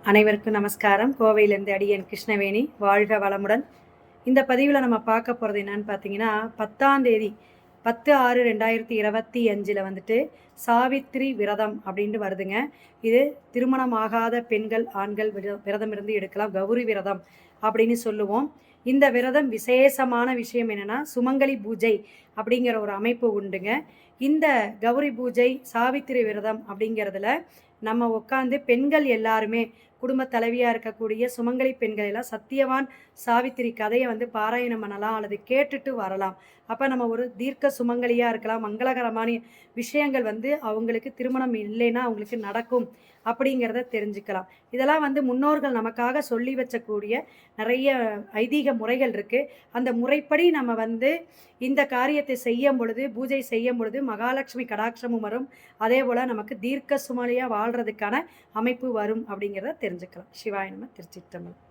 அனைவருக்கும் நமஸ்காரம். கோவையிலேருந்து அடியன் கிருஷ்ணவேணி. வாழ்க வளமுடன். இந்த பதிவில் நம்ம பார்க்க போகிறது என்னன்னு பார்த்தீங்கன்னா, 10ஆம் தேதி 10/6/2025 வந்துட்டு சாவித்திரி விரதம் அப்படின்ட்டு வருதுங்க. இது திருமணமாகாத பெண்கள் ஆண்கள் விரதம் இருந்து எடுக்கலாம். கௌரி விரதம் அப்படின்னு சொல்லுவோம். இந்த விரதம் விசேஷமான விஷயம் என்னென்னா, சுமங்கலி பூஜை அப்படிங்கிற ஒரு அமைப்பு உண்டுங்க. இந்த கௌரி பூஜை சாவித்திரி விரதம் அப்படிங்கிறதுல நம்ம உட்காந்து பெண்கள் எல்லாருமே குடும்ப தலைவியாக இருக்கக்கூடிய சுமங்கலி பெண்கள் எல்லாம் சத்தியவான் சாவித்திரி கதையை பாராயணம் பண்ணலாம் அல்லது கேட்டுட்டு வரலாம். அப்போ நம்ம ஒரு தீர்க்க சுமங்கலியாக இருக்கலாம். மங்களகரமான விஷயங்கள் அவங்களுக்கு திருமணம் இல்லைன்னா அவங்களுக்கு நடக்கும் அப்படிங்கிறத தெரிஞ்சுக்கலாம். இதெல்லாம் முன்னோர்கள் நமக்காக சொல்லி வச்சக்கூடிய நிறைய ஐதீக முறைகள் இருக்குது. அந்த முறைப்படி நம்ம இந்த காரியத்தை செய்யும் பொழுது, பூஜை செய்யும் பொழுது மகாலட்சுமி கடாட்சமும் வரும். அதே போல் நமக்கு தீர்க்க சுமலியாக வாழ்கிறதுக்கான அமைப்பு வரும் அப்படிங்கிறத தெரிஞ்சுக்கலாம். சிவாய நம. திருச்சிற்றம்பலம்.